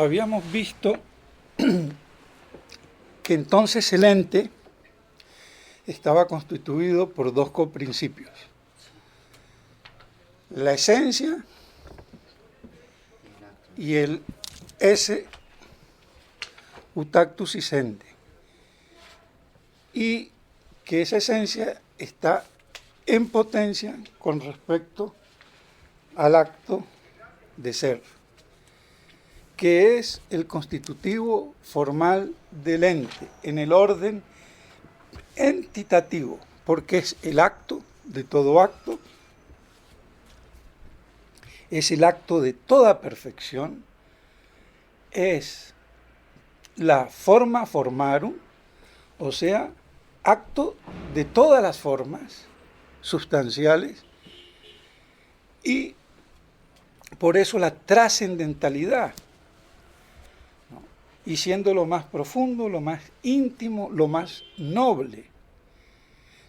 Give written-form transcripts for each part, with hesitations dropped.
habíamos visto que entonces el ente estaba constituido por dos coprincipios: la esencia y el esse utactus essende, y que esa esencia está en potencia con respecto al acto de ser, que es el constitutivo formal del ente, en el orden entitativo, porque es el acto de todo acto, es el acto de toda perfección, es la forma formarum, o sea, acto de todas las formas sustanciales, y por eso la trascendentalidad, ¿no? Y siendo lo más profundo, lo más íntimo, lo más noble.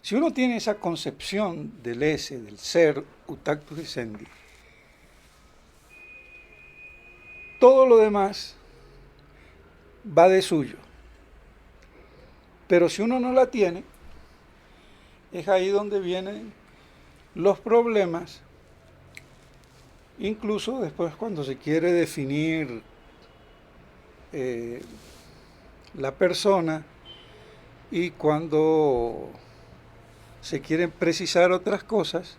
Si uno tiene esa concepción del esse, del ser, utactus essendi, todo lo demás va de suyo. Pero si uno no la tiene, es ahí donde vienen los problemas, incluso después cuando se quiere definir la persona y cuando se quieren precisar otras cosas,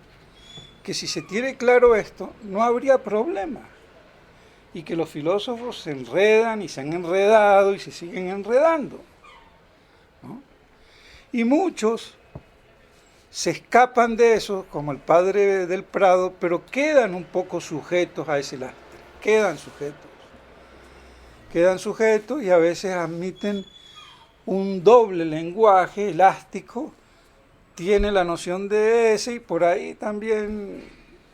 que si se tiene claro esto, no habría problema. Y que los filósofos se enredan y se han enredado y se siguen enredando, ¿no? Y muchos se escapan de eso, como el padre del Prado, pero quedan un poco sujetos a ese lastre, quedan sujetos y a veces admiten un doble lenguaje elástico, tiene la noción de ese y por ahí también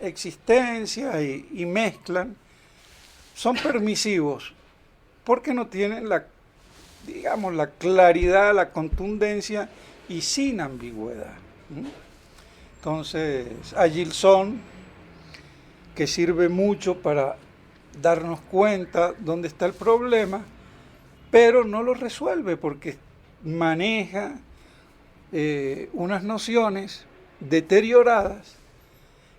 existencia y mezclan. Son permisivos porque no tienen la claridad, la contundencia y sin ambigüedad. Entonces, a Gilson, que sirve mucho para darnos cuenta dónde está el problema, pero no lo resuelve porque maneja unas nociones deterioradas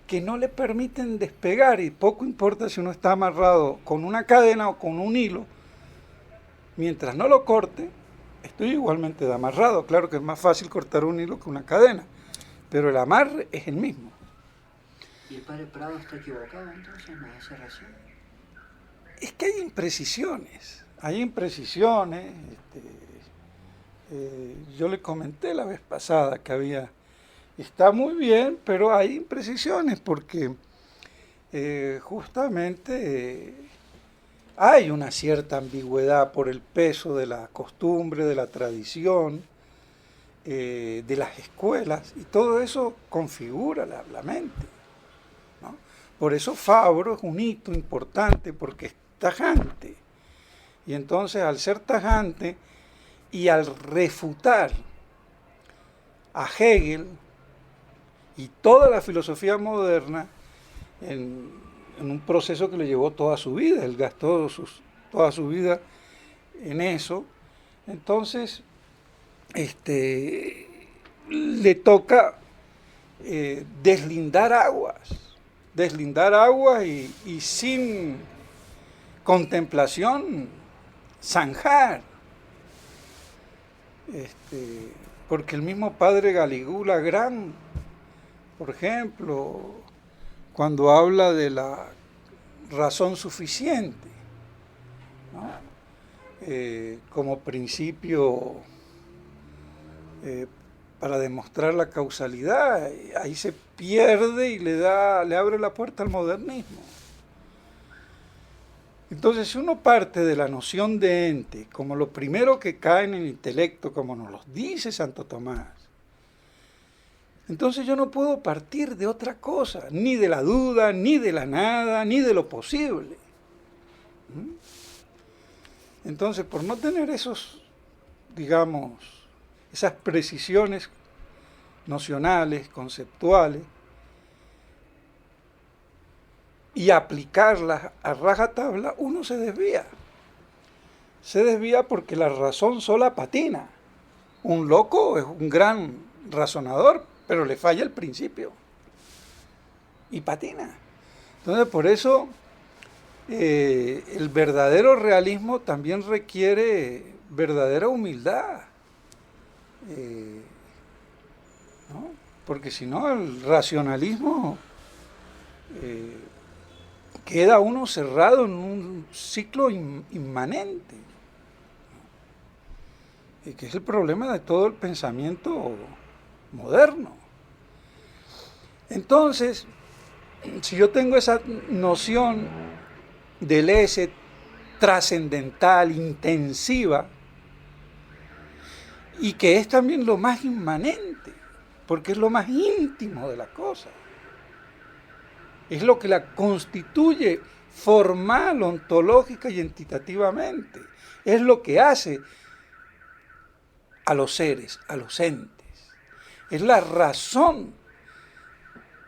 que no le permiten despegar, y poco importa si uno está amarrado con una cadena o con un hilo, mientras no lo corte, estoy igualmente de amarrado. Claro que es más fácil cortar un hilo que una cadena, pero el amarre es el mismo. ¿Y el padre Prado está equivocado entonces en esa razón? Es que hay imprecisiones, yo le comenté la vez pasada que había, está muy bien, pero hay imprecisiones porque justamente hay una cierta ambigüedad por el peso de la costumbre, de la tradición, de las escuelas, y todo eso configura la mente, ¿no? Por eso Fabro es un hito importante, porque es tajante. Y entonces, al ser tajante y al refutar a Hegel y toda la filosofía moderna en un proceso que le llevó toda su vida, él gastó toda su vida en eso, entonces le toca deslindar aguas y sin contemplación zanjar, porque el mismo padre Galigula Gran, por ejemplo, cuando habla de la razón suficiente, ¿no? Como principio para demostrar la causalidad, ahí se pierde y le abre la puerta al modernismo. Entonces, si uno parte de la noción de ente como lo primero que cae en el intelecto, como nos lo dice Santo Tomás, entonces yo no puedo partir de otra cosa, ni de la duda, ni de la nada, ni de lo posible. Entonces, por no tener esas precisiones nocionales, conceptuales, y aplicarlas a rajatabla, uno se desvía. se desvía porque la razón sola patina. Un loco es un gran razonador, pero le falla el principio y patina. Entonces, por eso el verdadero realismo también requiere verdadera humildad, ¿no? Porque si no, el racionalismo queda uno cerrado en un ciclo inmanente, que es el problema de todo el pensamiento moderno. Entonces, si yo tengo esa noción del ese trascendental, intensiva, y que es también lo más inmanente, porque es lo más íntimo de la cosa, es lo que la constituye formal, ontológica y entitativamente, es lo que hace a los seres, a los entes, es la razón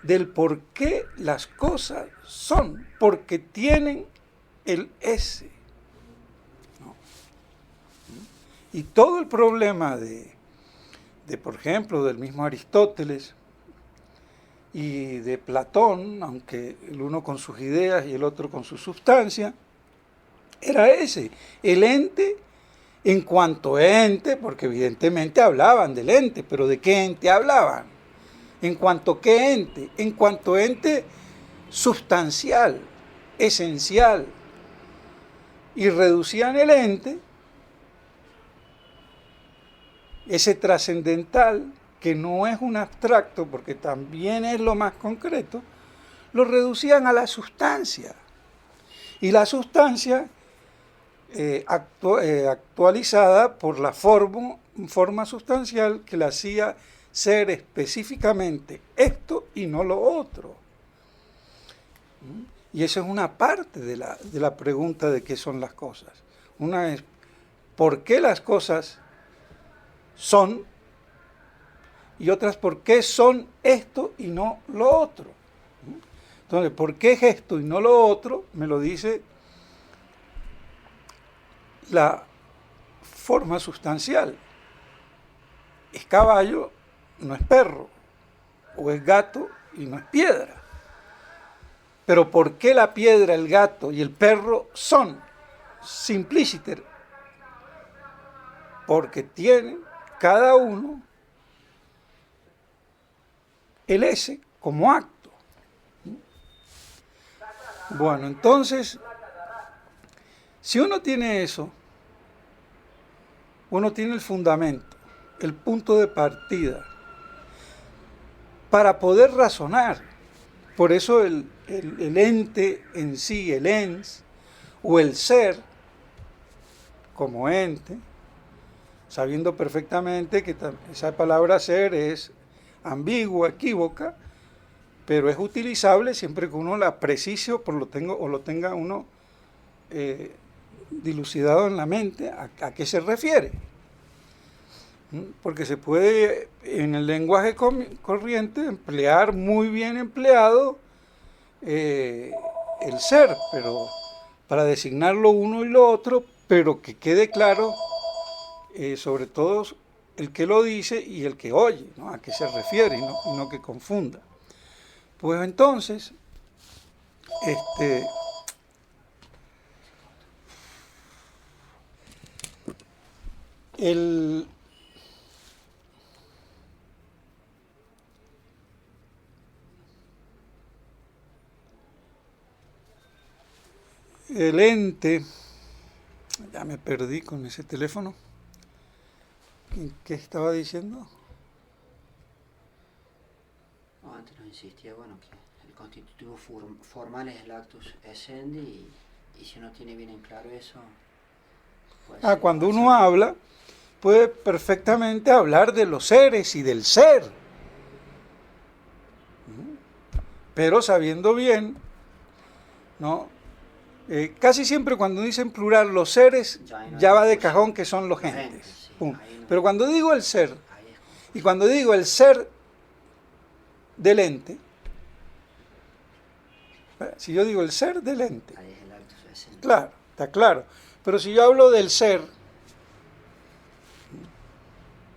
del por qué las cosas son, porque tienen el ese, ¿no? Y todo el problema de, por ejemplo, del mismo Aristóteles y de Platón, aunque el uno con sus ideas y el otro con su sustancia, era ese, el ente en cuanto ente, porque evidentemente hablaban del ente, pero ¿de qué ente hablaban? ¿En cuanto qué ente? En cuanto ente sustancial, esencial, y reducían el ente, ese trascendental, que no es un abstracto, porque también es lo más concreto, lo reducían a la sustancia. Y la sustancia actualizada por la forma sustancial que la hacía ser específicamente esto y no lo otro. Y eso es una parte de la pregunta de qué son las cosas. Una es, ¿por qué las cosas son? Y otras, ¿por qué son esto y no lo otro? Entonces, ¿por qué es esto y no lo otro? Me lo dice la forma sustancial. Es caballo, no es perro, o es gato y no es piedra. Pero ¿por qué la piedra, el gato y el perro son? Simpliciter. Porque tienen cada uno el ese como acto. Bueno, entonces, si uno tiene eso, uno tiene el fundamento, el punto de partida, para poder razonar. Por eso el ente en sí, el ens, o el ser, como ente, sabiendo perfectamente que esa palabra ser es ambigua, equívoca, pero es utilizable siempre que uno la precise o lo tenga uno dilucidado en la mente a qué se refiere. Porque se puede en el lenguaje corriente emplear muy bien empleado el ser, pero para designar lo uno y lo otro, pero que quede claro sobre todo el que lo dice y el que oye, ¿no? A qué se refiere y no que confunda. Pues entonces, el ente, ya me perdí con ese teléfono. ¿Qué estaba diciendo? No, antes nos insistía, bueno, que el constitutivo formal es el actus essendi y si uno tiene bien en claro eso... Cuando uno habla, puede perfectamente hablar de los seres y del ser, pero sabiendo bien, ¿no? Casi siempre cuando dicen plural los seres, ya va de cajón que son los gentes. Sí, pero cuando digo el ser, y cuando digo el ser del ente, si yo digo el ser del ente, claro, está claro. Pero si yo hablo del ser,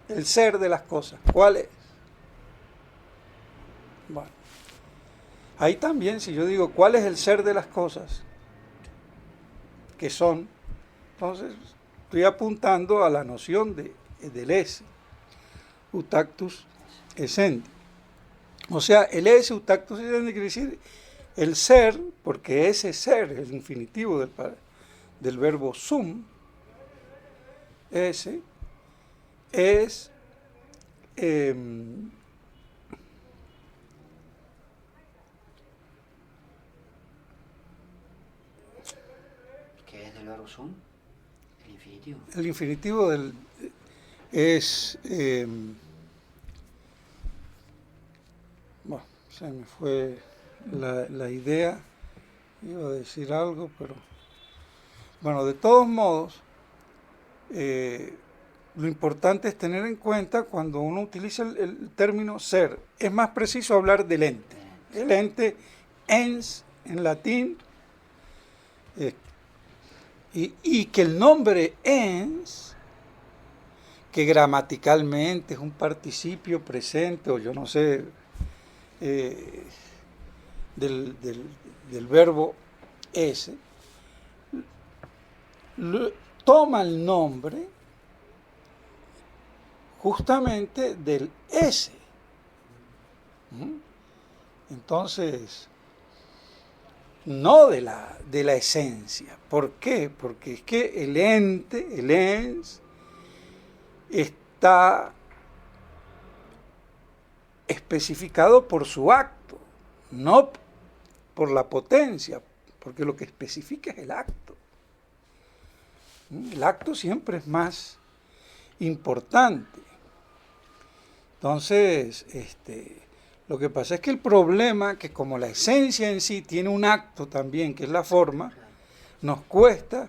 el ser de las cosas, ¿cuál es? Bueno, ahí también, si yo digo, ¿cuál es el ser de las cosas? Que son, entonces estoy apuntando a la noción del esse, ut actus essendi. O sea, el esse ut actus essendi quiere decir el ser, porque ese ser es el infinitivo del verbo sum, ese es ¿qué es del verbo sum? El infinitivo. el infinitivo es bueno, se me fue la idea, iba a decir algo, pero bueno, de todos modos, lo importante es tener en cuenta cuando uno utiliza el término ser, es más preciso hablar del ente. El ente, ens, en latín, y que el nombre ens, que gramaticalmente es un participio presente, o yo no sé, del verbo ese, toma el nombre justamente del ese. Entonces, no de la esencia. ¿Por qué? Porque es que el ente, el ens, está especificado por su acto, no por la potencia, porque lo que especifica es el acto. El acto siempre es más importante. Entonces, lo que pasa es que el problema, que como la esencia en sí tiene un acto también, que es la forma, nos cuesta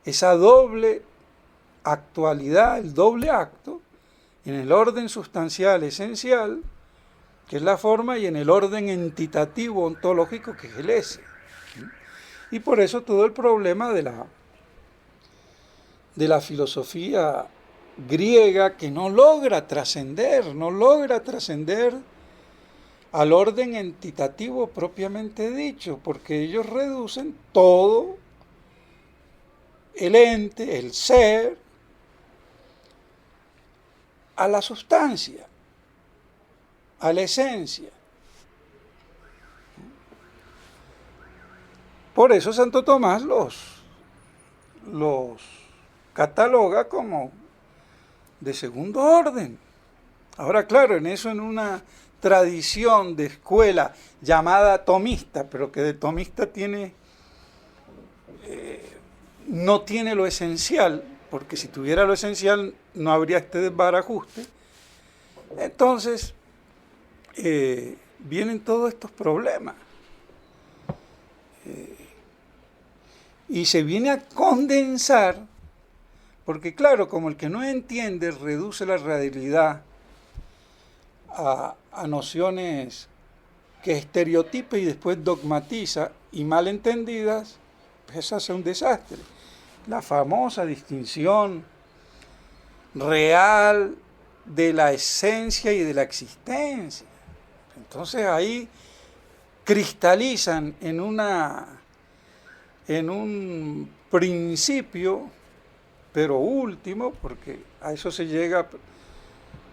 esa doble actualidad, el doble acto, en el orden sustancial esencial, que es la forma, y en el orden entitativo ontológico, que es el esse. Y por eso todo el problema de la filosofía griega, que no logra trascender al orden entitativo propiamente dicho, porque ellos reducen todo el ente, el ser, a la sustancia, a la esencia. Por eso Santo Tomás los cataloga como de segundo orden. Ahora, claro, en una tradición de escuela llamada tomista, pero que de tomista no tiene lo esencial, porque si tuviera lo esencial no habría este desbarajuste. Entonces, vienen todos estos problemas. Y se viene a condensar, porque claro, como el que no entiende reduce la realidad a nociones que estereotipa y después dogmatiza, y mal entendidas, pues eso hace un desastre. La famosa distinción real de la esencia y de la existencia. Entonces ahí cristalizan en un principio, pero último, porque a eso se llega,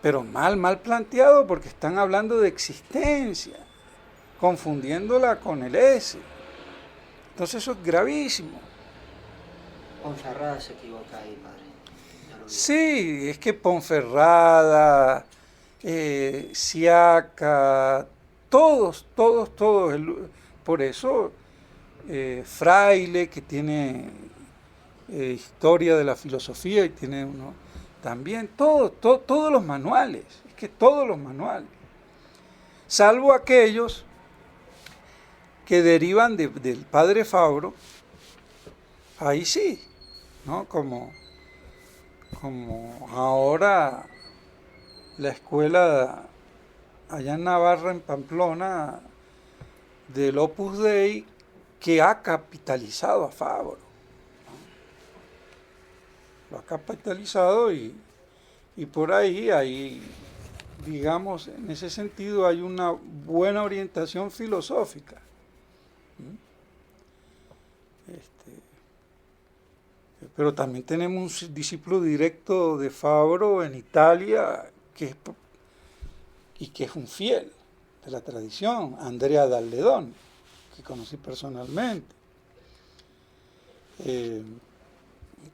pero mal planteado, porque están hablando de existencia, confundiéndola con el esse. Entonces eso es gravísimo. Ponferrada se equivoca ahí, padre. Sí, es que Ponferrada, Siaka, todos. Por eso Fraile, que tiene historia de la filosofía y tiene uno también, todos los manuales, es que todos los manuales, salvo aquellos que derivan del padre Fabro, ahí sí, ¿no? Como ahora la escuela allá en Navarra, en Pamplona, del Opus Dei, que ha capitalizado a Fabro, ¿no? lo ha capitalizado y por ahí hay, digamos, en ese sentido hay una buena orientación filosófica. Pero también tenemos un discípulo directo de Fabro en Italia que es un fiel de la tradición, Andrea Dalledón, que conocí personalmente.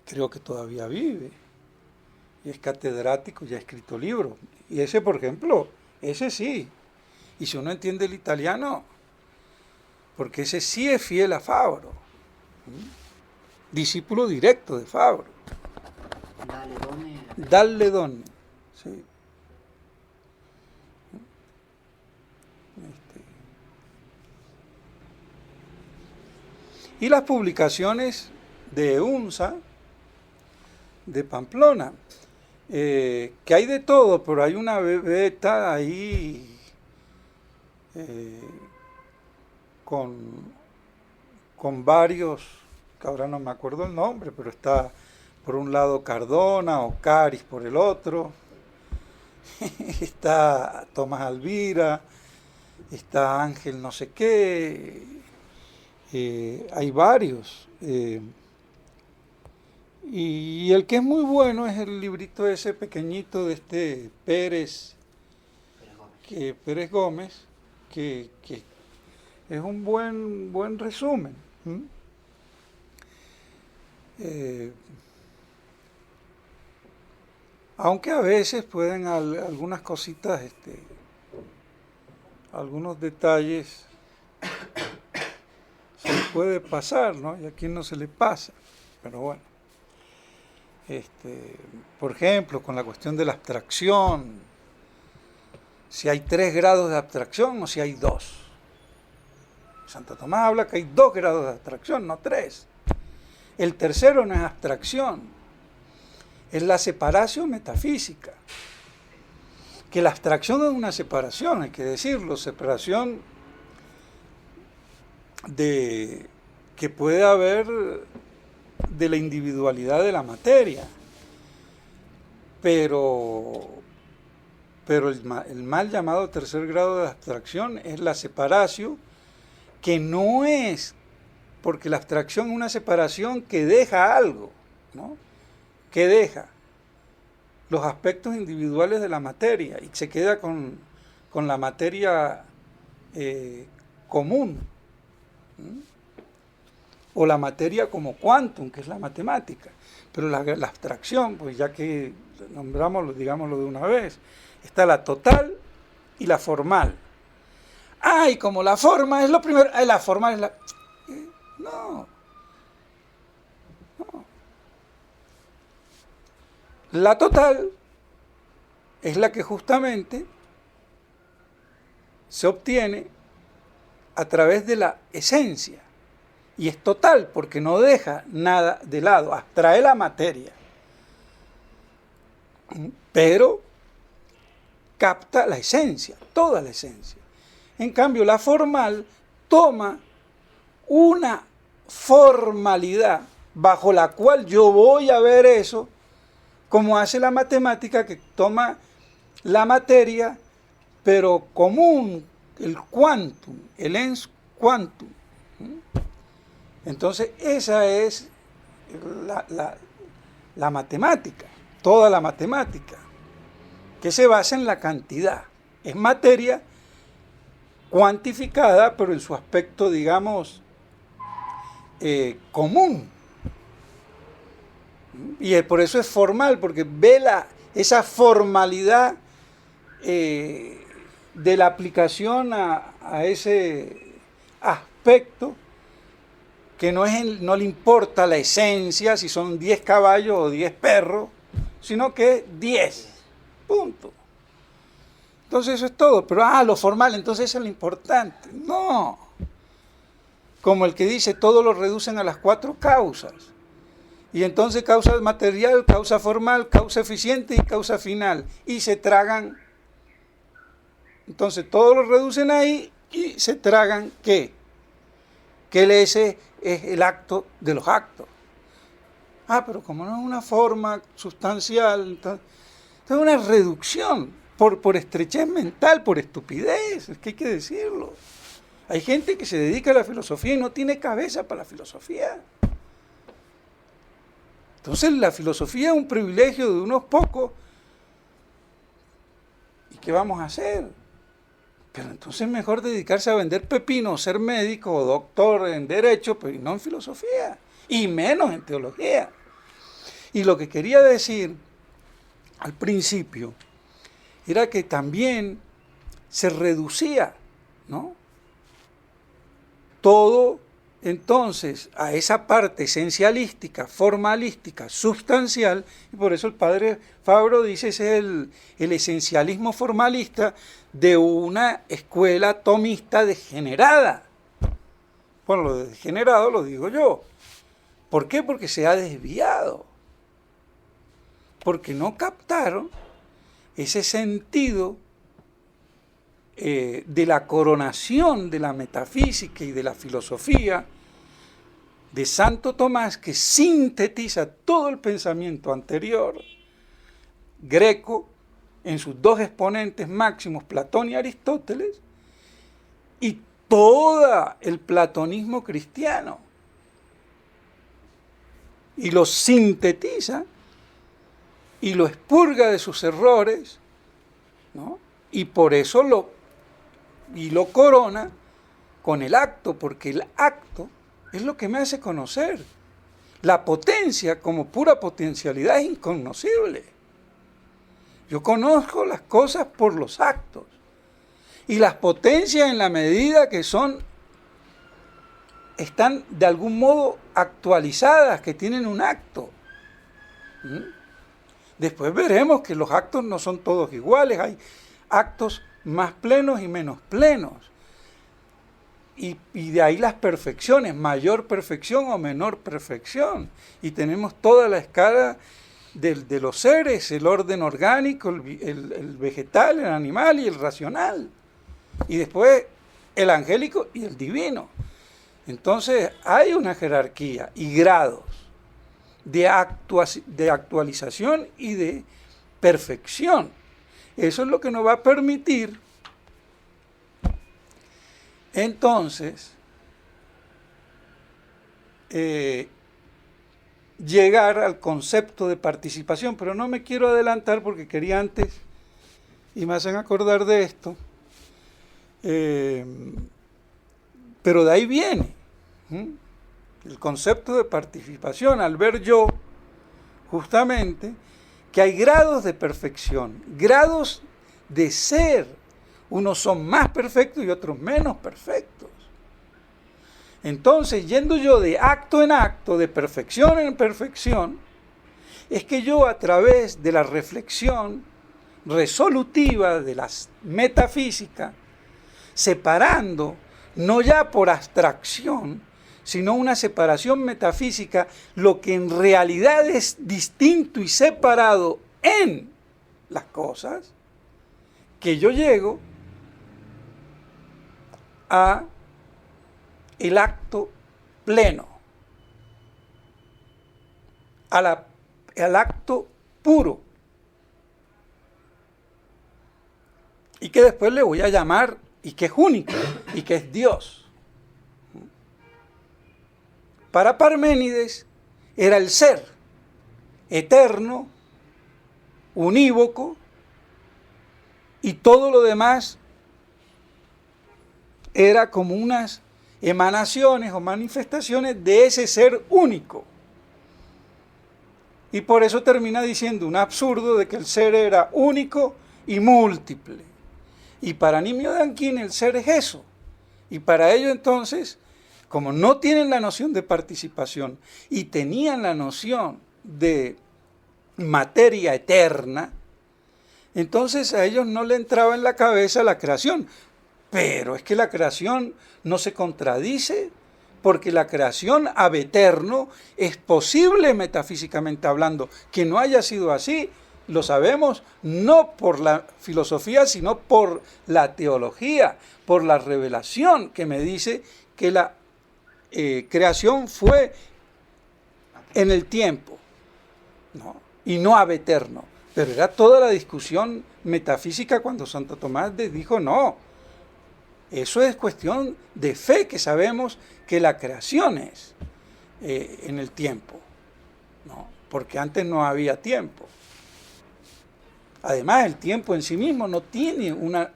Creo que todavía vive y es catedrático y ha escrito libros. Y ese, por ejemplo, ese sí. Y si uno entiende el italiano, porque ese sí es fiel a Fabro. Discípulo directo de Fabro. Dalledón, sí. Y las publicaciones de UNSA, de Pamplona, que hay de todo, pero hay una beta ahí con varios, que ahora no me acuerdo el nombre, pero está por un lado Cardona o Caris por el otro, está Tomás Alvira, está Ángel no sé qué, hay varios. Y el que es muy bueno es el librito ese pequeñito de este Pérez Gómez, que es un buen resumen. Aunque a veces pueden algunas cositas, algunos detalles se les puede pasar, ¿no? Y a quien no se le pasa, pero bueno. Por ejemplo, con la cuestión de la abstracción, si hay 3 grados de abstracción o si hay 2. Santo Tomás habla que hay 2 grados de abstracción, no 3. El tercero no es abstracción, es la separación metafísica. Que la abstracción es una separación, hay que decirlo, separación que puede haber de la individualidad de la materia, pero el mal llamado tercer grado de abstracción es la separación, que no es, porque la abstracción es una separación que deja algo, ¿no? Que deja los aspectos individuales de la materia y se queda con la materia común, o la materia como quantum, que es la matemática. Pero la abstracción, pues ya que nombramos, digámoslo de una vez, está la total y la formal. Y como la forma es lo primero, la formal es la... No. La total es la que justamente se obtiene a través de la esencia. Y es total porque no deja nada de lado, abstrae la materia, pero capta la esencia, toda la esencia. En cambio, la formal toma una formalidad bajo la cual yo voy a ver eso, como hace la matemática, que toma la materia, pero común, el quantum, el ens quantum. Entonces, esa es la matemática, toda la matemática, que se basa en la cantidad. Es materia cuantificada, pero en su aspecto, digamos, común. Y por eso es formal, porque ve esa formalidad de la aplicación a ese aspecto, que no le importa la esencia, si son 10 caballos o 10 perros, sino que 10, punto. Entonces eso es todo, pero lo formal, entonces eso es lo importante. No, como el que dice, todo lo reducen a las 4 causas, y entonces causa material, causa formal, causa eficiente y causa final, y se tragan, entonces todo lo reducen ahí y se tragan, ¿qué? Que ese es el acto de los actos. Pero como no es una forma sustancial, entonces es una reducción por estrechez mental, por estupidez, es que hay que decirlo. Hay gente que se dedica a la filosofía y no tiene cabeza para la filosofía. Entonces la filosofía es un privilegio de unos pocos. ¿Y qué vamos a hacer? Pero entonces mejor dedicarse a vender pepino, ser médico o doctor en derecho, pero no en filosofía, y menos en teología. Y lo que quería decir al principio era que también se reducía, ¿no?, todo entonces a esa parte esencialística, formalística, sustancial, y por eso el padre Fabro dice ese es el esencialismo formalista de una escuela tomista degenerada. Bueno, lo de degenerado lo digo yo. ¿Por qué? Porque se ha desviado. Porque no captaron ese sentido de la coronación de la metafísica y de la filosofía de Santo Tomás, que sintetiza todo el pensamiento anterior greco en sus dos exponentes máximos, Platón y Aristóteles, y todo el platonismo cristiano, y lo sintetiza y lo expurga de sus errores, ¿no?, y por eso lo corona con el acto, porque el acto es lo que me hace conocer. La potencia como pura potencialidad es incognoscible. Yo conozco las cosas por los actos. Y las potencias en la medida que están de algún modo actualizadas, que tienen un acto. Después veremos que los actos no son todos iguales, hay actos más plenos y menos plenos. Y de ahí las perfecciones, mayor perfección o menor perfección. Y tenemos toda la escala de los seres, el orden orgánico, el vegetal, el animal y el racional. Y después el angélico y el divino. Entonces hay una jerarquía y grados de actualización y de perfección. Eso es lo que nos va a permitir entonces llegar al concepto de participación, pero no me quiero adelantar porque quería antes, y me hacen acordar de esto, pero de ahí viene el concepto de participación, al ver yo justamente que hay grados de perfección, grados de ser. Unos son más perfectos y otros menos perfectos. Entonces, yendo yo de acto en acto, de perfección en perfección, es que yo a través de la reflexión resolutiva de la metafísica, separando, no ya por abstracción, sino una separación metafísica, lo que en realidad es distinto y separado en las cosas, que yo llego a el acto pleno, al acto puro, y que después le voy a llamar, y que es único, y que es Dios. Para Parménides era el ser eterno, unívoco, y todo lo demás era como unas emanaciones o manifestaciones de ese ser único. Y por eso termina diciendo un absurdo de que el ser era único y múltiple. Y para Nimio de Anquín el ser es eso. Y para ello entonces, como no tienen la noción de participación y tenían la noción de materia eterna, entonces a ellos no le entraba en la cabeza la creación. Pero es que la creación no se contradice, porque la creación ab eterno es posible metafísicamente hablando. Que no haya sido así, lo sabemos no por la filosofía, sino por la teología, por la revelación que me dice que la creación fue en el tiempo, ¿no? Y no ab eterno. Pero era toda la discusión metafísica cuando Santo Tomás dijo no. Eso es cuestión de fe, que sabemos que la creación es en el tiempo, ¿no? Porque antes no había tiempo. Además, el tiempo en sí mismo no tiene una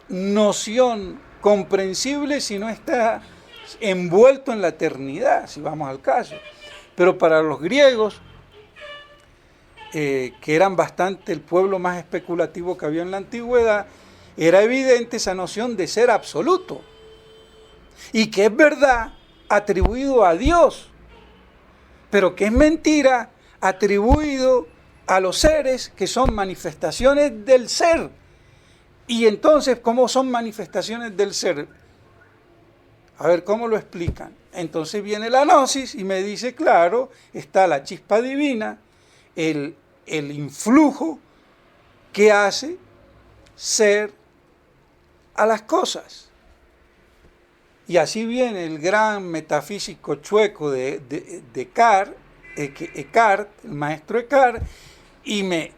noción comprensible si no está envuelto en la eternidad, si vamos al caso. Pero para los griegos, que eran bastante el pueblo más especulativo que había en la antigüedad, era evidente esa noción de ser absoluto y que es verdad atribuido a Dios, pero que es mentira atribuido a los seres, que son manifestaciones del ser. Y entonces, ¿cómo son manifestaciones del ser? A ver, ¿cómo lo explican? Entonces viene la gnosis y me dice, claro, está la chispa divina, el influjo que hace ser a las cosas. Y así viene el gran metafísico chueco de Eckhart, el maestro Eckhart, y me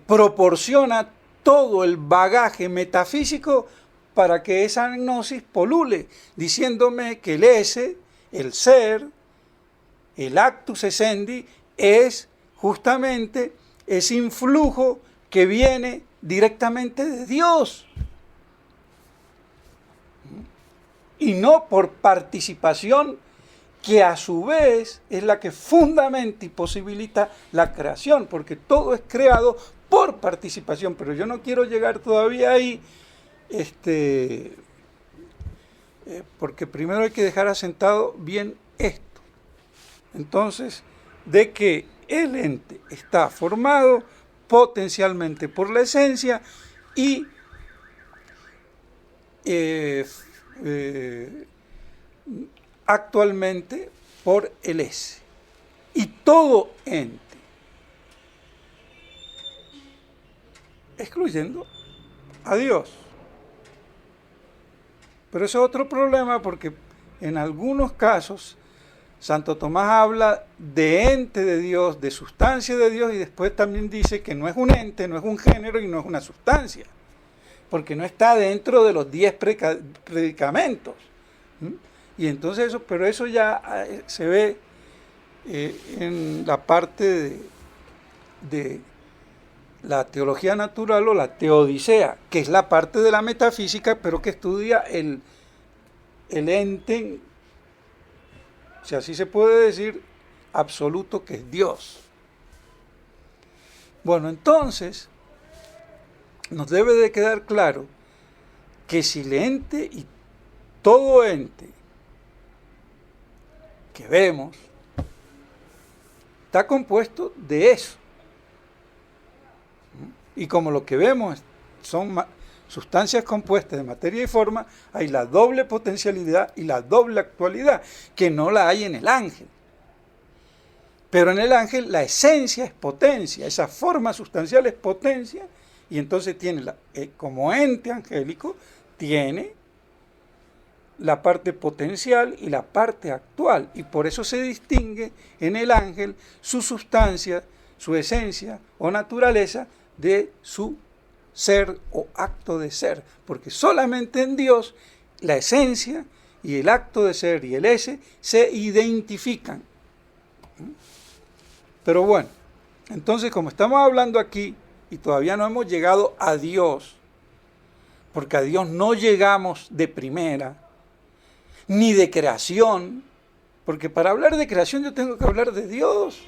proporciona todo el bagaje metafísico para que esa gnosis polule, diciéndome que el ese, el ser, el actus essendi, es justamente ese influjo que viene directamente de Dios y no por participación, que a su vez es la que fundamenta y posibilita la creación, porque todo es creado por participación. Pero yo no quiero llegar todavía ahí, porque primero hay que dejar asentado bien esto. Entonces, de que el ente está formado potencialmente por la esencia y actualmente por el ese. Y todo ente, excluyendo a Dios. Pero ese es otro problema, porque en algunos casos Santo Tomás habla de ente de Dios, de sustancia de Dios, y después también dice que no es un ente, no es un género y no es una sustancia, porque no está dentro de los 10 predicamentos. Y entonces pero eso ya se ve en la parte de la teología natural o la teodicea, que es la parte de la metafísica, pero que estudia el ente, si así se puede decir, absoluto, que es Dios. Bueno, entonces nos debe de quedar claro que si el ente y todo ente que vemos está compuesto de eso, y como lo que vemos son sustancias compuestas de materia y forma, hay la doble potencialidad y la doble actualidad, que no la hay en el ángel. Pero en el ángel la esencia es potencia, esa forma sustancial es potencia, y entonces tiene como ente angélico, tiene la parte potencial y la parte actual, y por eso se distingue en el ángel su sustancia, su esencia o naturaleza de su ser o acto de ser, porque solamente en Dios la esencia y el acto de ser y el ese se identifican. Pero bueno, entonces, como estamos hablando aquí y todavía no hemos llegado a Dios, porque a Dios no llegamos de primera, ni de creación, porque para hablar de creación yo tengo que hablar de Dios.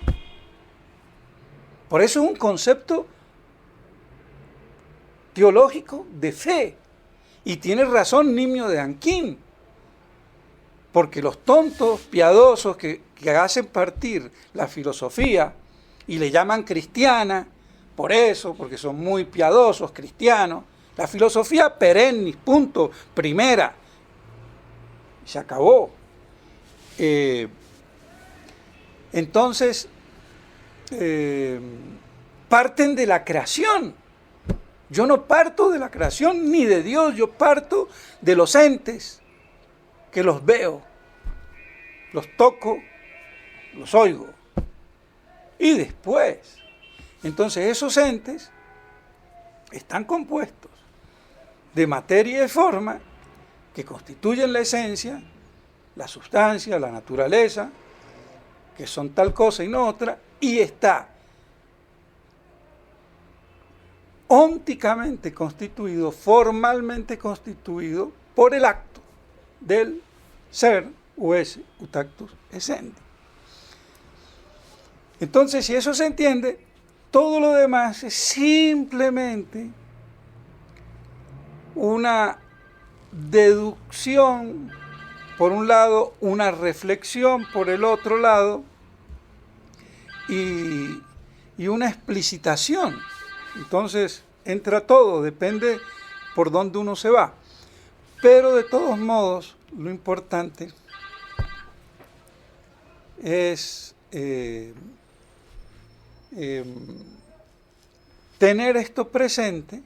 Por eso es un concepto teológico de fe. Y tiene razón Nimio de Anquín, porque los tontos piadosos que hacen partir la filosofía y le llaman cristiana, por eso, porque son muy piadosos cristianos, la filosofía perennis, punto, primera, se acabó. Entonces, parten de la creación. Yo no parto de la creación ni de Dios, yo parto de los entes, que los veo, los toco, los oigo. Y después, entonces esos entes están compuestos de materia y de forma que constituyen la esencia, la sustancia, la naturaleza, que son tal cosa y no otra, y está ónticamente constituido, formalmente constituido por el acto del ser o esse utactus essendi. Entonces, si eso se entiende, todo lo demás es simplemente una deducción por un lado, una reflexión por el otro lado y una explicitación. Entonces entra todo, depende por dónde uno se va. Pero de todos modos, lo importante es tener esto presente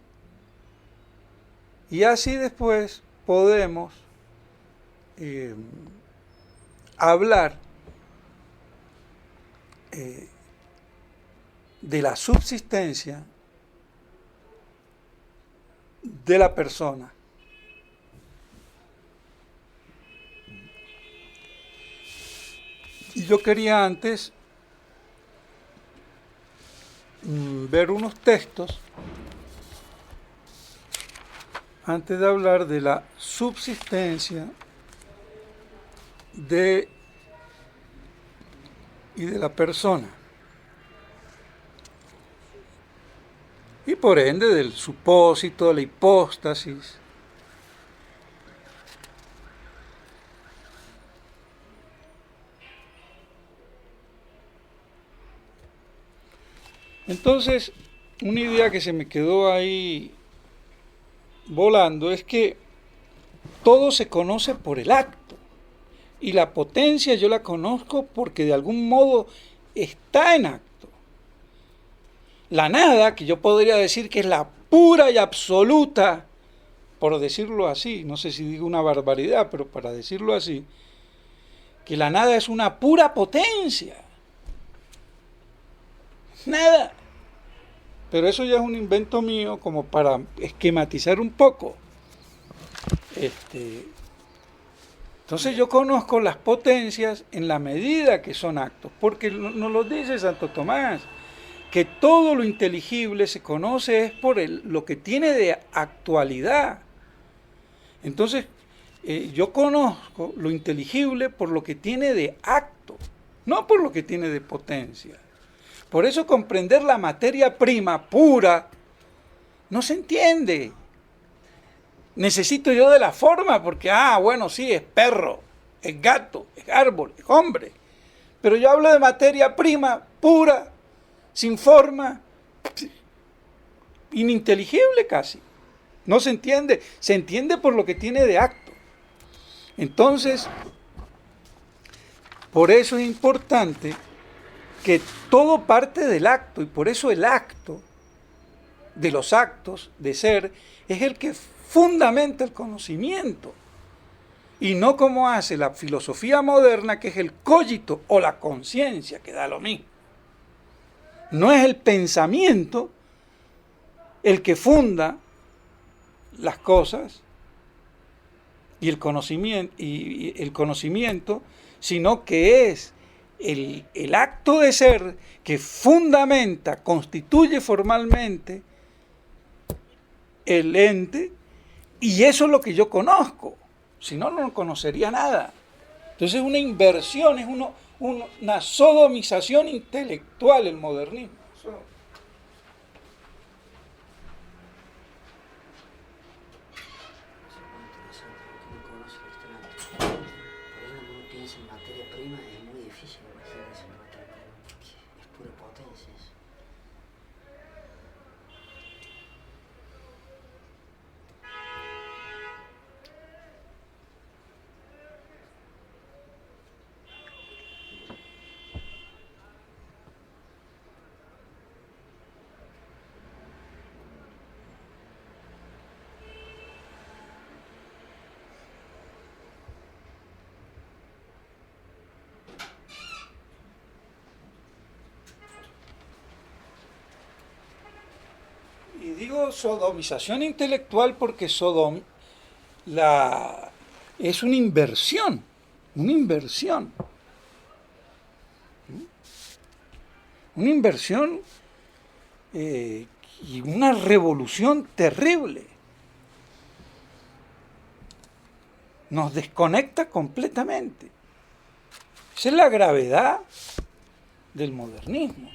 y así después podemos hablar de la subsistencia de la persona. Y yo quería antes ver unos textos antes de hablar de la subsistencia y de la persona. Y por ende del supósito, de la hipóstasis. Entonces, una idea que se me quedó ahí volando es que todo se conoce por el acto. Y la potencia yo la conozco porque de algún modo está en acto. La nada, que yo podría decir que es la pura y absoluta, por decirlo así, no sé si digo una barbaridad, pero para decirlo así, que la nada es una pura potencia. Nada. Pero eso ya es un invento mío como para esquematizar un poco. Entonces yo conozco las potencias en la medida que son actos, porque nos lo dice Santo Tomás, que todo lo inteligible se conoce es por lo que tiene de actualidad. Entonces yo conozco lo inteligible por lo que tiene de acto, no por lo que tiene de potencia. Por eso comprender la materia prima pura no se entiende. Necesito yo de la forma porque, bueno, sí, es perro, es gato, es árbol, es hombre. Pero yo hablo de materia prima pura, sin forma, ininteligible casi. No se entiende por lo que tiene de acto. Entonces, por eso es importante que todo parte del acto, y por eso el acto de los actos de ser es el que fundamenta el conocimiento, y no como hace la filosofía moderna, que es el cogito o la conciencia, que da lo mismo. No es el pensamiento el que funda las cosas y el conocimiento, sino que es el acto de ser que fundamenta, constituye formalmente el ente, y eso es lo que yo conozco, si no, no conocería nada. Entonces es una inversión, es una sodomización intelectual el modernismo. digo sodomización intelectual porque es una inversión, una inversión. Una inversión y una revolución terrible. Nos desconecta completamente. Esa es la gravedad del modernismo.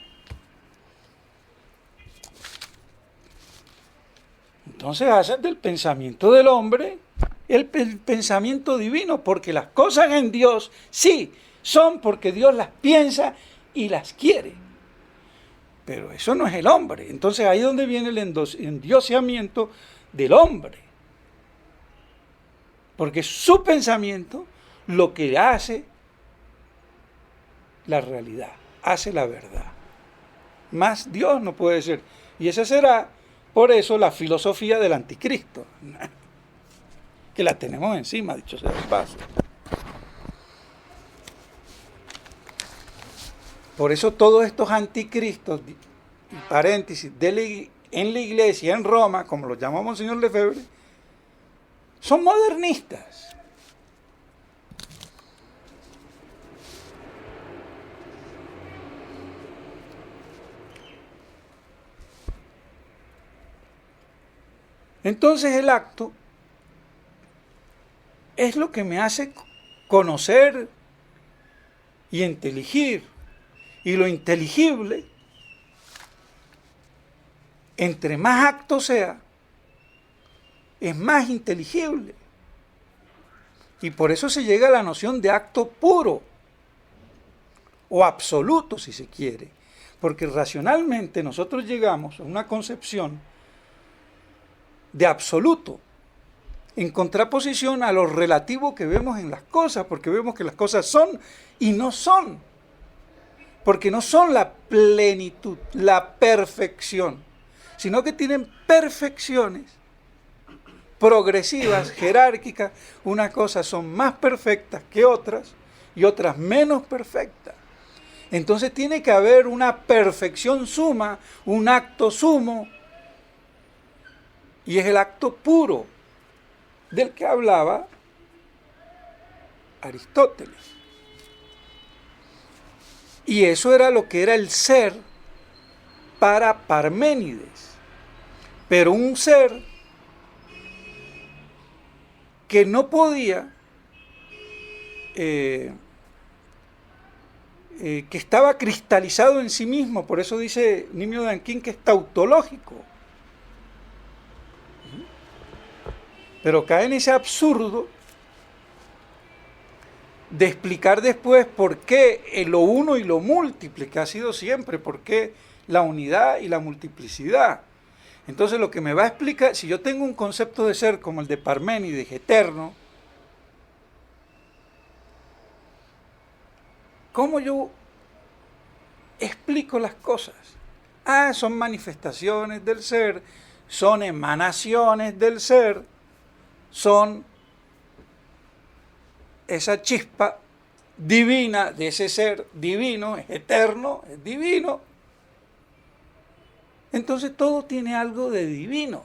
Entonces hacen del pensamiento del hombre el pensamiento divino, porque las cosas en Dios sí son porque Dios las piensa y las quiere. Pero eso no es el hombre. Entonces ahí es donde viene el endioseamiento del hombre. Porque su pensamiento lo que hace la realidad, hace la verdad. Más Dios no puede ser. Y esa será, por eso, la filosofía del anticristo. Que la tenemos encima, dicho sea de paso. Por eso todos estos anticristos, paréntesis, en la iglesia, en Roma, como lo llamó Monseñor Lefebvre, son modernistas. Entonces el acto es lo que me hace conocer y inteligir. Y lo inteligible, entre más acto sea, es más inteligible. Y por eso se llega a la noción de acto puro o absoluto, si se quiere. Porque racionalmente nosotros llegamos a una concepción de absoluto, en contraposición a lo relativo que vemos en las cosas, porque vemos que las cosas son y no son. Porque no son la plenitud, la perfección, sino que tienen perfecciones progresivas, jerárquicas. Unas cosas son más perfectas que otras y otras menos perfectas. Entonces tiene que haber una perfección suma, un acto sumo, y es el acto puro del que hablaba Aristóteles. Y eso era lo que era el ser para Parménides. Pero un ser que no podía, que estaba cristalizado en sí mismo. Por eso dice Nimio de Anquín que es tautológico. Pero cae en ese absurdo de explicar después por qué lo uno y lo múltiple, que ha sido siempre, por qué la unidad y la multiplicidad. Entonces lo que me va a explicar, si yo tengo un concepto de ser como el de Parménides, eterno, ¿cómo yo explico las cosas? Son manifestaciones del ser, son emanaciones del ser, son esa chispa divina de ese ser divino, es eterno, es divino. Entonces todo tiene algo de divino,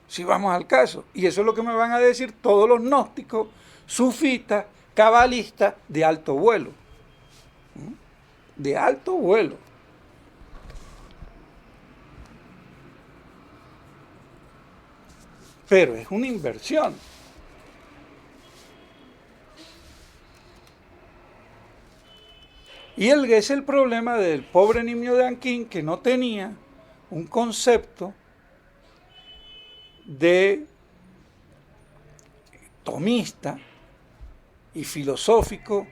si vamos al caso. Y eso es lo que me van a decir todos los gnósticos, sufistas, cabalistas de alto vuelo. De alto vuelo. Pero es una inversión. Y es el problema del pobre Nimio de Anquín, que no tenía un concepto de tomista y filosófico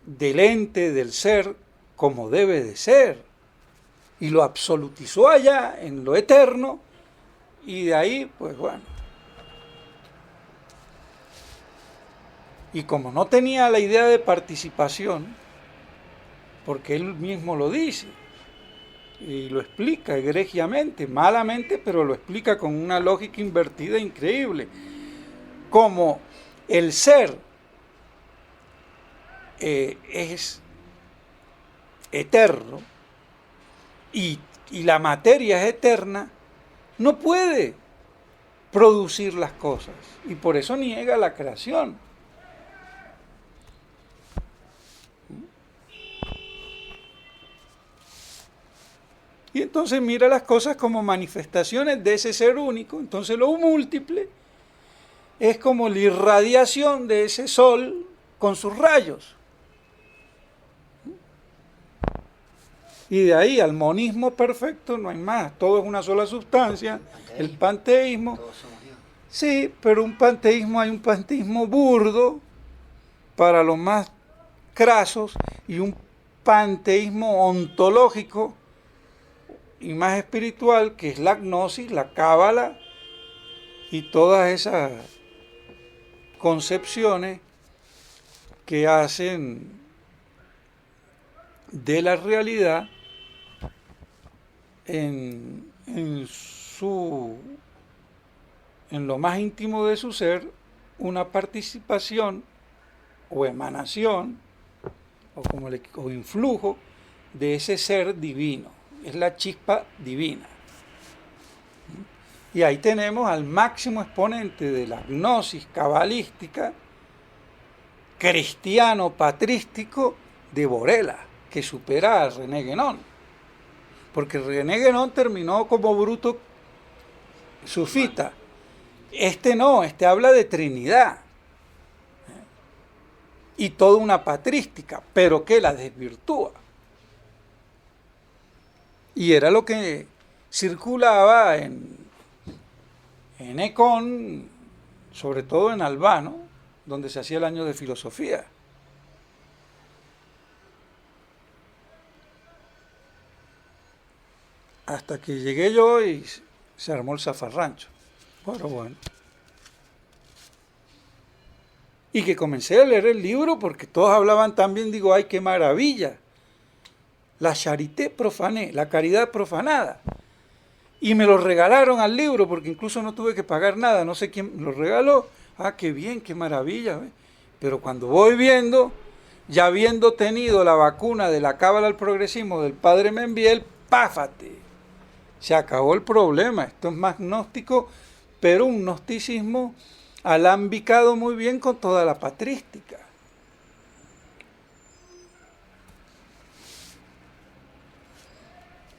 del ente, del ser, como debe de ser. Y lo absolutizó allá en lo eterno, y de ahí, pues bueno. Y como no tenía la idea de participación, porque él mismo lo dice, y lo explica egregiamente, malamente, pero lo explica con una lógica invertida increíble. Como el ser es eterno y la materia es eterna, no puede producir las cosas y por eso niega la creación. Y entonces mira las cosas como manifestaciones de ese ser único. Entonces lo múltiple es como la irradiación de ese sol con sus rayos. Y de ahí al monismo perfecto no hay más. Todo es una sola sustancia. El panteísmo. Todos somos Dios. Sí, pero hay un panteísmo burdo para los más crasos y un panteísmo ontológico y más espiritual, que es la gnosis, la cábala y todas esas concepciones que hacen de la realidad en lo más íntimo de su ser una participación o emanación o influjo de ese ser divino. Es la chispa divina. Y ahí tenemos al máximo exponente de la gnosis cabalística, cristiano patrístico, de Borella, que supera a René Guénon. Porque René Guénon terminó como bruto sufita. Este no, este habla de Trinidad. Y toda una patrística, pero que la desvirtúa. Y era lo que circulaba en Econ, sobre todo en Albano, donde se hacía el año de filosofía. Hasta que llegué yo y se armó el zafarrancho. Pero bueno. Y que comencé a leer el libro porque todos hablaban tan bien, digo, ¡ay, qué maravilla! La charité profanée, la caridad profanada. Y me lo regalaron al libro porque incluso no tuve que pagar nada, no sé quién me lo regaló. Ah, qué bien, qué maravilla. ¿Ve? Pero cuando voy viendo, ya habiendo tenido la vacuna de la cábala al progresismo del padre Membiel, ¡páfate! Se acabó el problema. Esto es más gnóstico, pero un gnosticismo alambicado muy bien con toda la patrística.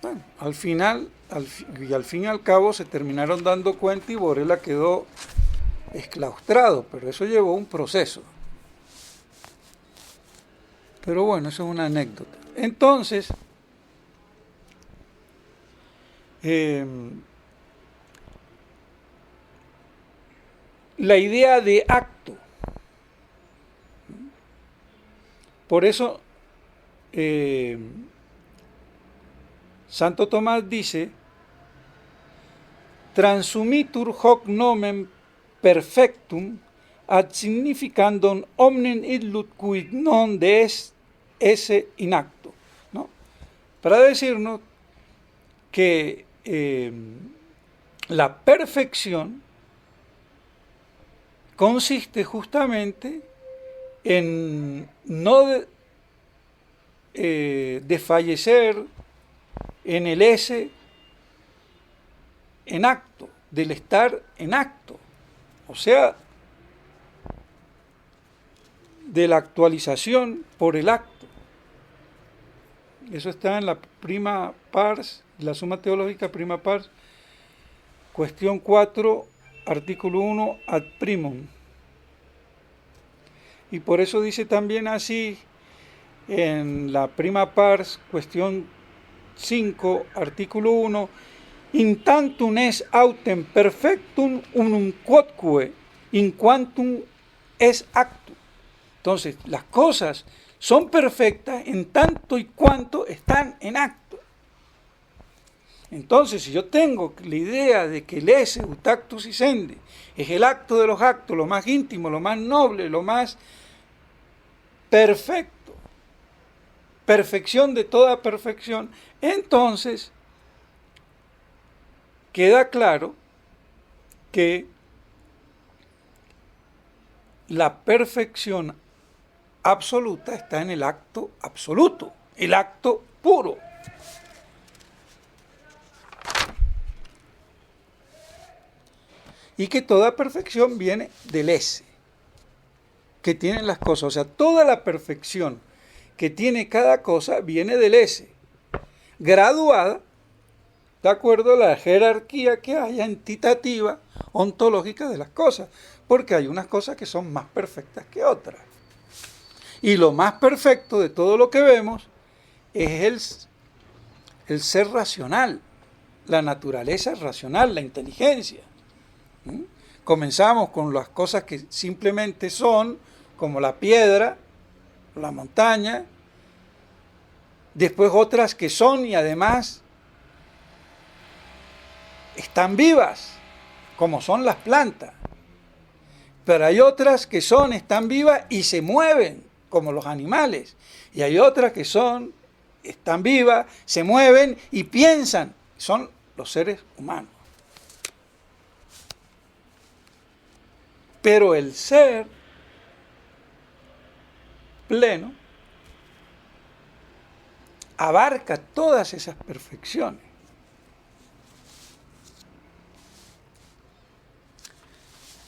Bueno, al final, al fin y al cabo se terminaron dando cuenta y Borella quedó exclaustrado, pero eso llevó un proceso. Pero bueno, eso es una anécdota. Entonces, la idea de acto. Por eso, Santo Tomás dice, transumitur hoc nomen perfectum ad significandum omnem illut quid non de esse in acto, ¿no? Para decirnos que la perfección consiste justamente en no desfallecer en el ese en acto, del estar en acto, o sea, de la actualización por el acto. Eso está en la prima pars, la suma teológica prima pars, cuestión 4, artículo 1 ad primum. Y por eso dice también así en la prima pars, cuestión 5, artículo 1, in tantum es autem perfectum unum quodque in quantum es actu. Entonces, las cosas son perfectas en tanto y cuanto están en acto. Entonces, si yo tengo la idea de que el esse ut actus sicendi es el acto de los actos, lo más íntimo, lo más noble, lo más perfecto, perfección de toda perfección, entonces queda claro que la perfección absoluta está en el acto absoluto, el acto puro. y que toda perfección viene del ese que tienen las cosas. O sea, toda la perfección que tiene cada cosa viene del ese, graduada de acuerdo a la jerarquía que hay entitativa, ontológica de las cosas, porque hay unas cosas que son más perfectas que otras. Y lo más perfecto de todo lo que vemos es el ser racional, la naturaleza racional, la inteligencia. Comenzamos con las cosas que simplemente son, como la piedra, la montaña, después otras que son y además están vivas, como son las plantas. Pero hay otras que están vivas y se mueven, como los animales. Y hay otras que están vivas, se mueven y piensan, son los seres humanos. Pero el ser pleno abarca todas esas perfecciones.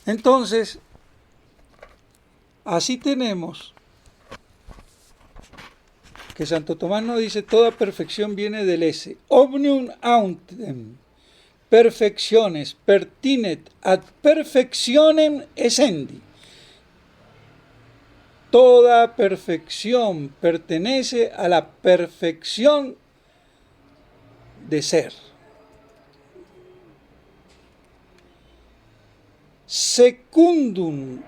Entonces, así tenemos que Santo Tomás nos dice, toda perfección viene del ese. Omnium autem perfecciones pertinet ad perfectionem essendi. Toda perfección pertenece a la perfección de ser. Secundum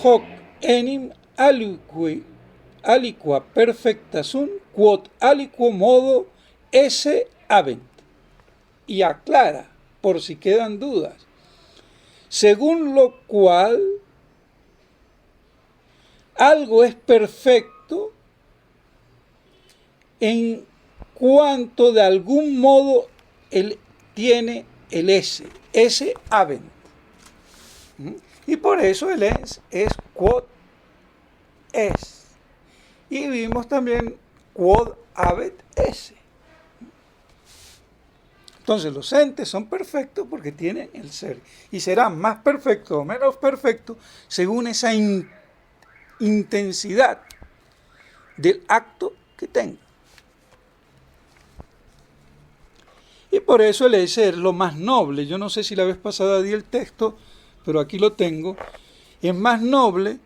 hoc enim aliqua perfecta sunt, quod aliquo modo esse habent. Y aclara, por si quedan dudas, según lo cual algo es perfecto en cuanto de algún modo él tiene el ese habent. Y por eso el es quod es. Y vimos también quod habet esse. Entonces los entes son perfectos porque tienen el ser. Y serán más perfectos o menos perfectos según esa intensidad del acto que tengan. Y por eso el ese es lo más noble. Yo no sé si la vez pasada di el texto, pero aquí lo tengo. Es más noble.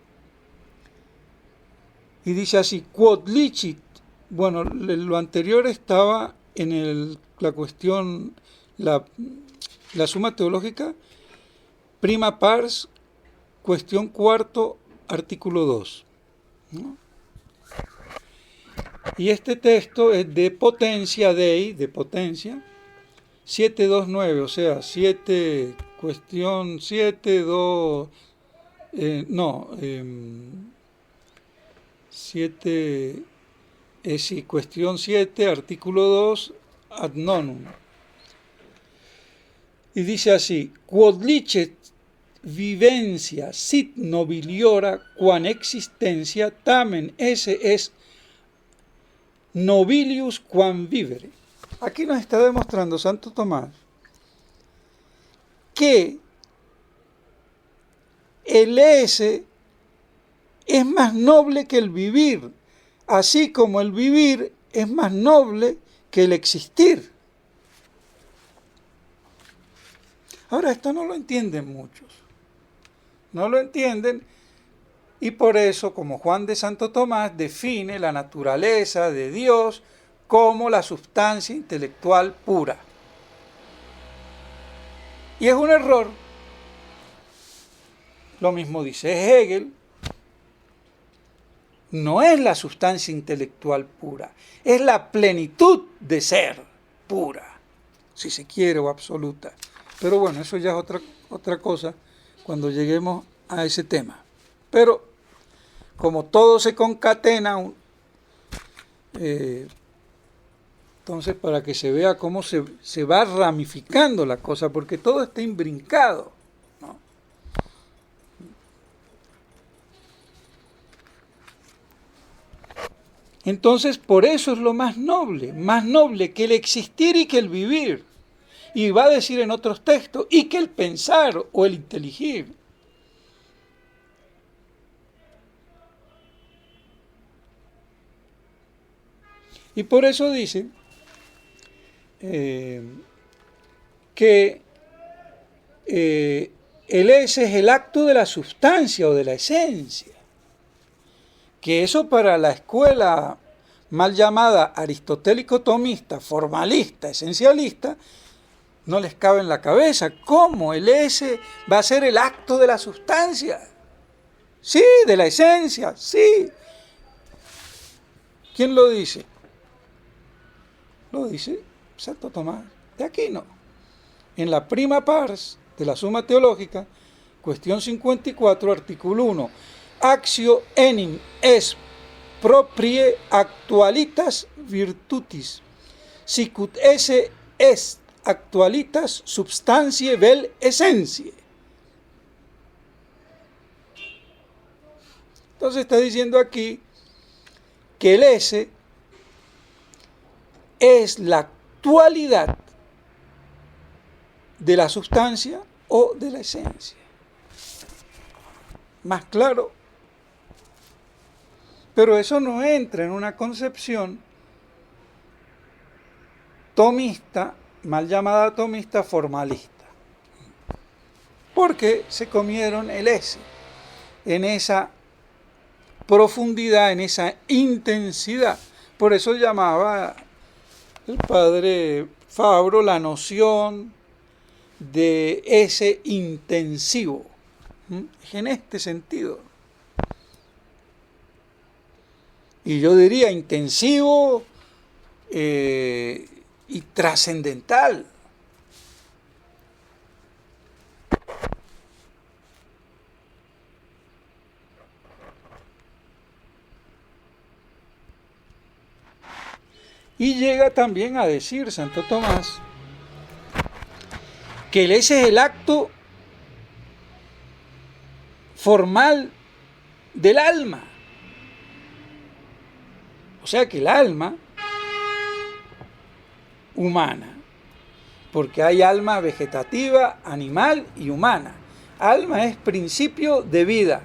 Y dice así, quod licit. Bueno, lo anterior estaba en la cuestión, la suma teológica, prima pars, cuestión cuarto, artículo 2. ¿No? Y este texto es de potencia Dei, de potencia, 729, o sea, 7, cuestión 7, 2, 7, sí, cuestión 7, artículo 2, ad nonum. Y dice así, quod licet vivencia sit nobiliora quan existencia tamen esse es nobilius quam vivere. Aquí nos está demostrando Santo Tomás que el ese es más noble que el vivir, así como el vivir es más noble que el existir. Ahora, esto no lo entienden muchos. No lo entienden y por eso, como Juan de Santo Tomás define la naturaleza de Dios como la sustancia intelectual pura. Y es un error. Lo mismo dice Hegel. No es la sustancia intelectual pura, es la plenitud de ser pura, si se quiere, o absoluta. Pero bueno, eso ya es otra cosa cuando lleguemos a ese tema. Pero como todo se concatena, entonces para que se vea cómo se va ramificando la cosa, porque todo está imbrincado, ¿no? Entonces, por eso es lo más noble que el existir y que el vivir. Y va a decir en otros textos, y que el pensar o el inteligir. Y por eso dice que el ese es el acto de la sustancia o de la esencia. Que eso para la escuela mal llamada aristotélico-tomista, formalista, esencialista, no les cabe en la cabeza. ¿Cómo el ese va a ser el acto de la sustancia? Sí, de la esencia, sí. ¿Quién lo dice? Lo dice Santo Tomás de Aquino. En la prima pars de la Suma Teológica, cuestión 54, artículo 1, actio enim est proprie actualitas virtutis, sicut esse est actualitas substantiae vel essentiae. Entonces está diciendo aquí que el ese es la actualidad de la sustancia o de la esencia. Más claro. Pero eso no entra en una concepción tomista, mal llamada tomista, formalista. Porque se comieron el ese en esa profundidad, en esa intensidad. Por eso llamaba el padre Fabro la noción de ese intensivo. Es en este sentido. Y yo diría intensivo y trascendental. Y llega también a decir Santo Tomás que ese es el acto formal del alma. O sea que el alma humana, porque hay alma vegetativa, animal y humana. Alma es principio de vida.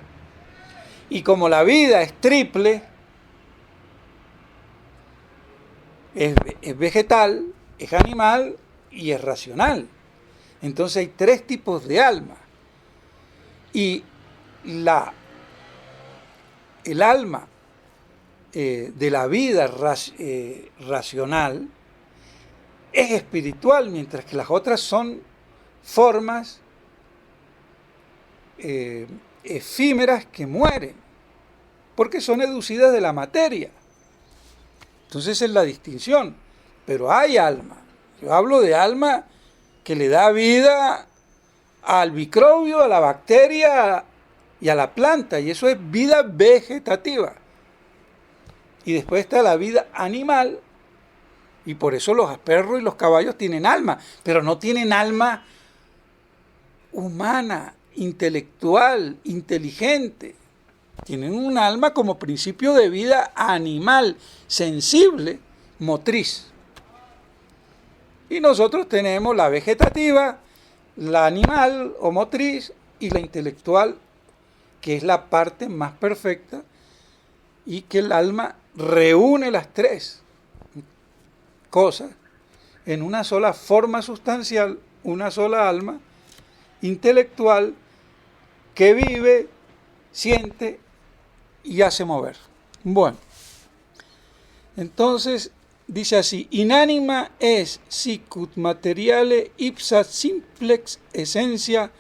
Y como la vida es triple, es vegetal, es animal y es racional. Entonces hay tres tipos de alma. Y el alma de la vida racional es espiritual, mientras que las otras son formas efímeras que mueren, porque son educidas de la materia. Entonces esa es la distinción. Pero hay alma. Yo hablo de alma que le da vida al microbio, a la bacteria y a la planta, y eso es vida vegetativa. Y después está la vida animal, y por eso los perros y los caballos tienen alma, pero no tienen alma humana, intelectual, inteligente. Tienen un alma como principio de vida animal, sensible, motriz. Y nosotros tenemos la vegetativa, la animal o motriz y la intelectual, que es la parte más perfecta, y que el alma reúne las tres cosas en una sola forma sustancial, una sola alma intelectual que vive, siente y hace mover. Bueno, entonces dice así: inanima es sicut materiale ipsa simplex essentia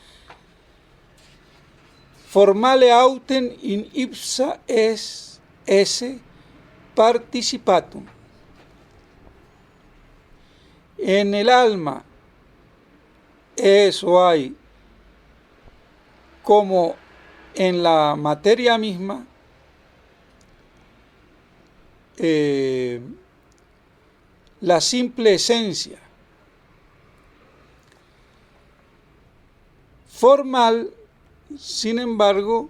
formale autem in ipsa es esse participatum. En el alma eso hay como en la materia misma la simple esencia. Formal, sin embargo,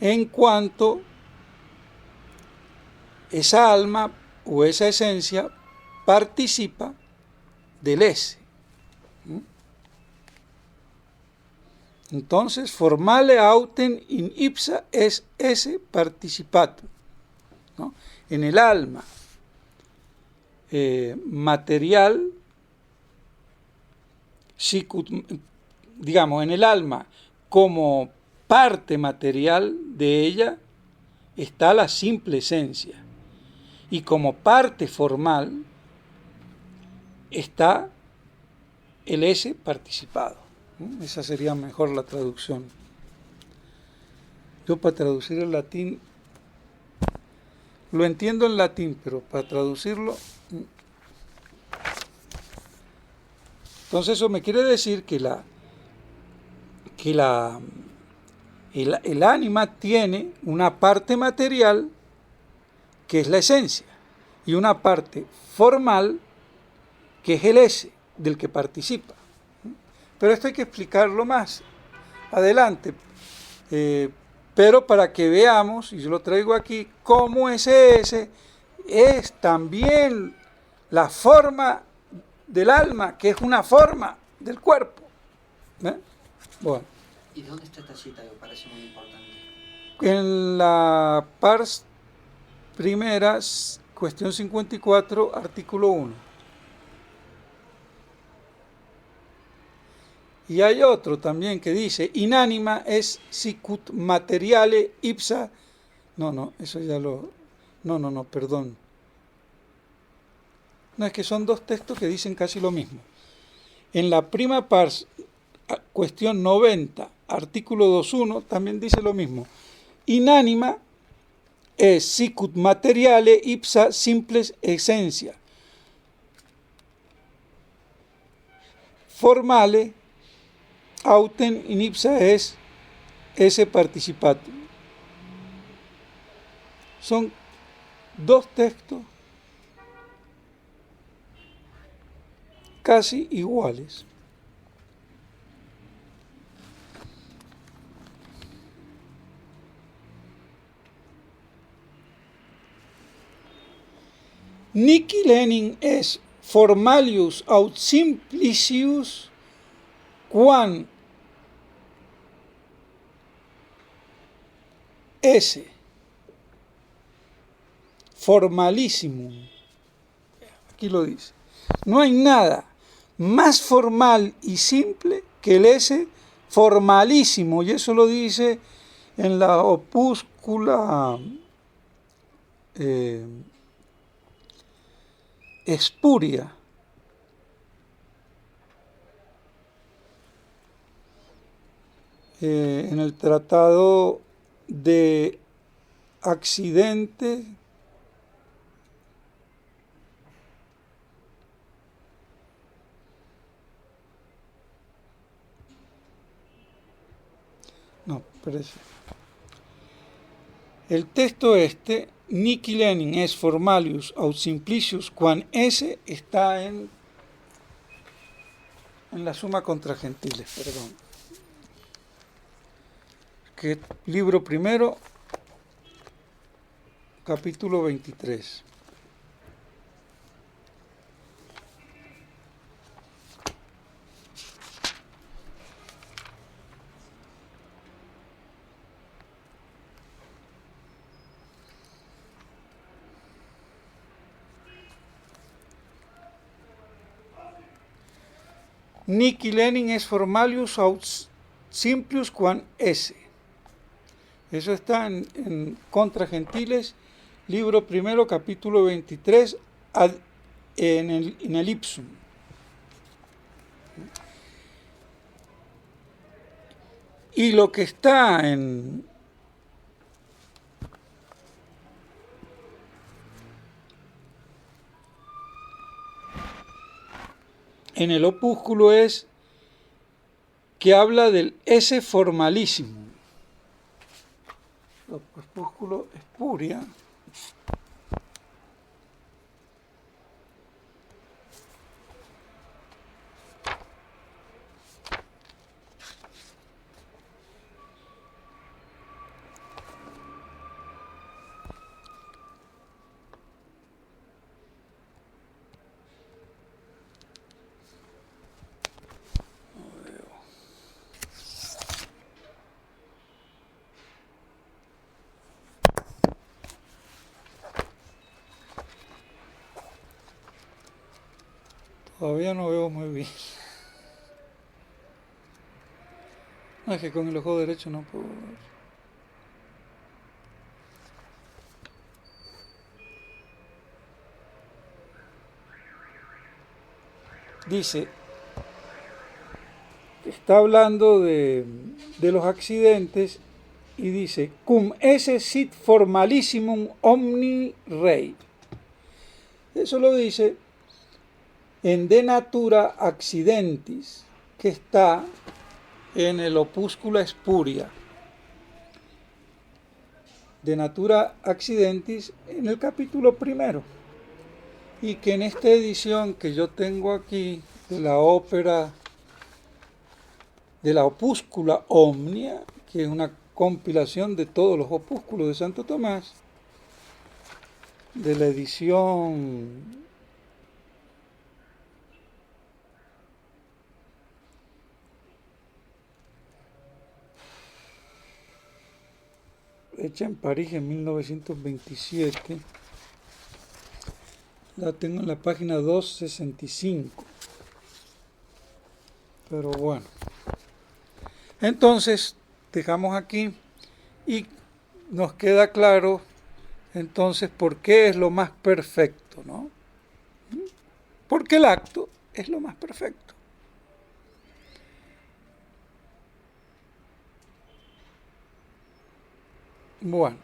en cuanto esa alma o esa esencia participa del esse. Entonces, formale autem in ipsa es esse participatum, ¿no? En el alma material, digamos, en el alma como parte material de ella está la simple esencia, y como parte formal está el esse participado. Esa sería mejor la traducción. Yo para traducir el latín, lo entiendo en latín, pero para traducirlo... Entonces eso me quiere decir que el ánima tiene una parte material, que es la esencia, y una parte formal, que es el esse, del que participa. Pero esto hay que explicarlo más adelante. Pero para que veamos, y yo lo traigo aquí, cómo ese esse es también la forma del alma, que es una forma del cuerpo. Bueno. ¿Y dónde está esta cita que parece muy importante? En la pars primera, cuestión 54, artículo 1. Y hay otro también que dice, inanima es sicut materiale ipsa. No, eso ya lo... No, perdón. No, es que son dos textos que dicen casi lo mismo. En la prima pars, cuestión 90, artículo 2.1, también dice lo mismo. Inanima es sicut materiale ipsa simples essentia. Formale autem in ipsa es esse participatum. Son dos textos casi iguales. Nihil enim est formalius aut simplicius quam esse formalísimum. Aquí lo dice. No hay nada más formal y simple que el esse formalísimo, y eso lo dice en la opúscula espuria. En el tratado de accidente el texto nihil enim est formalius aut simplicius quam esse, está en la Summa contra Gentiles, perdón. Que libro primero, capítulo 23. Nihil enim est formalius aut simplicius quam esse. Eso está en Contra Gentiles, libro primero, capítulo 23, en el ipsum. Y lo que está en el opúsculo es que habla del esse formalísimo. El opúsculo espuria. Todavía no veo muy bien. No, es que con el ojo derecho no puedo ver. Dice, está hablando de los accidentes y dice, cum esse sit formalissimum omni rei. Eso lo dice en De Natura Accidentis, que está en el Opúscula Spuria. De Natura Accidentis en el capítulo primero. Y que en esta edición que yo tengo aquí de la ópera de la Opúscula Omnia, que es una compilación de todos los opúsculos de Santo Tomás, de la edición hecha en París en 1927, la tengo en la página 265. Pero bueno, entonces dejamos aquí y nos queda claro entonces por qué es lo más perfecto, ¿no? Porque el acto es lo más perfecto. Bueno.